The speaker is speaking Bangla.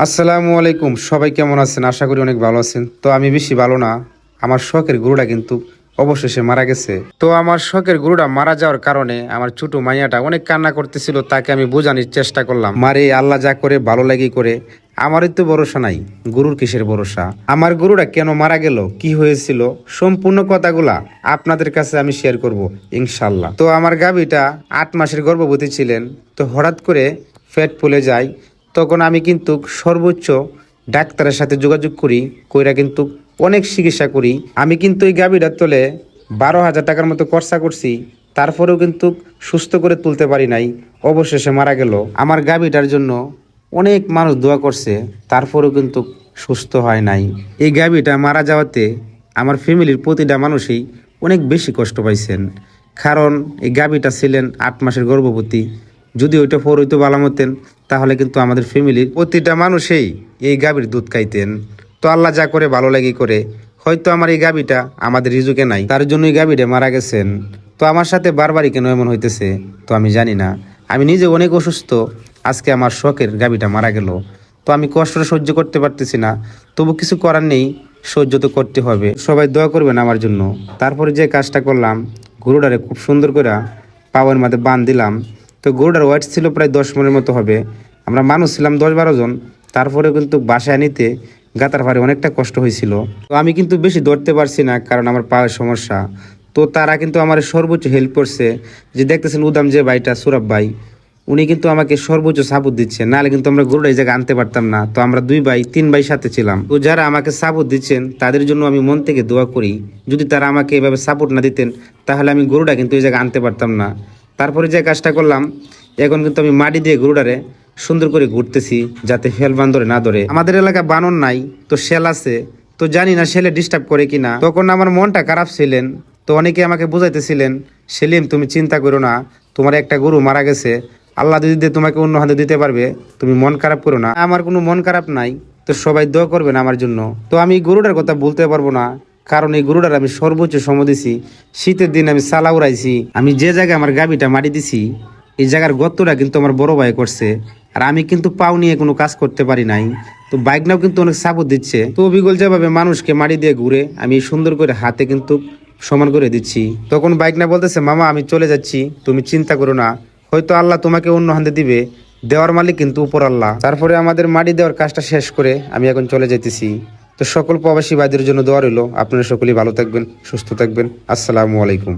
আসসালামু আলাইকুম, সবাই কেমন আছেন? আশা করি অনেক ভালো আছেন। তো আমি বেশি ভালো না। আমার শখের গরুটা কিন্তু অবশেষে মারা গেছে। তো আমার শখের গরুটা মারা যাওয়ার কারণে আমার ছোট মাইয়াটা অনেক কান্না করতেছিল। তাকে আমি বোঝানোর চেষ্টা করলাম, মারে আল্লাহ যা করে ভালো লাগি করে, আমারই তো ভরসা নাই, গরুর কিসের ভরসা? আমার গরুটা কেন মারা গেল, কি হয়েছিল, সম্পূর্ণ কথাগুলা আপনাদের কাছে আমি শেয়ার করব ইনশাল্লাহ। তো আমার গাভীটা 8 মাসের গর্ভবতী ছিলেন। তো হঠাৎ করে পেট ফুলে যায়। তখন আমি কিন্তু সর্বোচ্চ ডাক্তারের সাথে যোগাযোগ কইরা কিন্তু অনেক চিকিৎসা করি। আমি কিন্তু এই গাভীটার তলে 12,000 টাকার মতো খরচা করছি, তারপরেও কিন্তু সুস্থ করে তুলতে পারি নাই। অবশেষে মারা গেল। আমার গাভীটার জন্য অনেক মানুষ দোয়া করছে, তারপরেও কিন্তু সুস্থ হয় নাই। এই গাভীটা মারা যাওয়াতে আমার ফ্যামিলির প্রতিটা মানুষই অনেক বেশি কষ্ট পাইছেন। কারণ এই গাভীটা ছিলেন 8 মাসের গর্ভবতী। যদি ওইটা ফোর হইতো ভালো মতেন, তাহলে কিন্তু আমাদের ফ্যামিলির প্রতিটা মানুষই এই গাভীর দুধ খাইতেন। তো আল্লাহ যা করে ভালো লাগি করে, হয়তো আমার এই গাভীটা আমাদের রিজুকে নাই, তার জন্য এই গাভীটা মারা গেছেন। তো আমার সাথে বারবারই কেন এমন হইতেছে তো আমি জানি না। আমি নিজে অনেক অসুস্থ, আজকে আমার শখের গাভীটা মারা গেল। তো আমি কষ্টটা সহ্য করতে পারতেছি না, তবু কিছু করার নেই, সহ্য তো করতে হবে। সবাই দোয়া করবেন আমার জন্য। তারপরে যে কাজটা করলাম, গরুটারে খুব সুন্দর করে পাওয়ার মধ্যে বাঁধ দিলাম। তো গরুটার ওয়েট ছিল প্রায় 10 মনের মতো হবে। আমরা মানুষ ছিলাম 10-12 জন। তারপরেও কিন্তু বাসায় নিতে গাতার ভারে অনেকটা কষ্ট হয়েছিল। তো আমি কিন্তু বেশি ধরতে পারছি না, কারণ আমার পায়ের সমস্যা। তো তারা কিন্তু আমার সর্বোচ্চ হেল্প করছে। যে দেখতেছেন উদাম যে ভাইটা, সুরাব ভাই, উনি কিন্তু আমাকে সর্বোচ্চ সাপোর্ট দিচ্ছে, নাহলে কিন্তু আমরা গরুটা এই জায়গায় আনতে পারতাম না। তো আমরা 2 ভাই 3 ভাই সাথে ছিলাম। তো যারা আমাকে সাপোর্ট দিচ্ছেন তাদের জন্য আমি মন থেকে দোয়া করি। যদি তারা আমাকে এভাবে সাপোর্ট না দিতেন, তাহলে আমি গরুটা কিন্তু এই জায়গায় আনতে পারতাম না। তারপরে যে কাজটা করলাম, এখন কিন্তু আমি মাটি দিয়ে গরুটারে সুন্দর করে ঘুরতেছি, যাতে ফেল বান্দরে না ধরে। আমাদের এলাকা বানর নাই, তো শেল আছে। তো জানি না শেলে ডিস্টার্ব করে কিনা। তখন আমার মনটা খারাপ ছিলেন। তো অনেকে আমাকে বুঝাইতেছিলেন, সেলিম তুমি চিন্তা করো না, তোমার একটা গরু মারা গেছে, আল্লাহ যদি তোমাকে অন্য হাতে দিতে পারবে, তুমি মন খারাপ করো না। আমার কোনো মন খারাপ নাই। তো সবাই দোয়া করবেন আমার জন্য। তো আমি গরুটার কথা বলতে পারবো না, কারণ এই গরুটার আমি সর্বোচ্চ সময় দিছি। শীতের দিন আমি সালা উড়াইছি। আমি যে জায়গায় আমার গাভীটা মাটি দিছি, এই জায়গার গর্তটা কিন্তু আমার বড় ভাই করছে। আর আমি কিন্তু পাও নিয়ে কোনো কাজ করতে পারি নাই। তো বাইক নাও কিন্তু অনেক সাপোর্ট দিচ্ছে। তো অবিকল যেভাবে মানুষকে মাটি দিয়ে ঘুরে, আমি সুন্দর করে হাতে কিন্তু সমান করে দিচ্ছি। তখন বাইক না বলতেছে, মামা আমি চলে যাচ্ছি, তুমি চিন্তা করো না, হয়তো আল্লাহ তোমাকে অন্য হাতে দিবে, দেওয়ার মালিক কিন্তু উপর আল্লাহ। তারপরে আমাদের মাটি দেওয়ার কাজটা শেষ করে আমি এখন চলে যেতেছি। তো সকল প্রবাসী ভাইদের জন্য দোয়া রইল। আপনারা সকলেই ভালো থাকবেন, সুস্থ থাকবেন। আসসালামু আলাইকুম।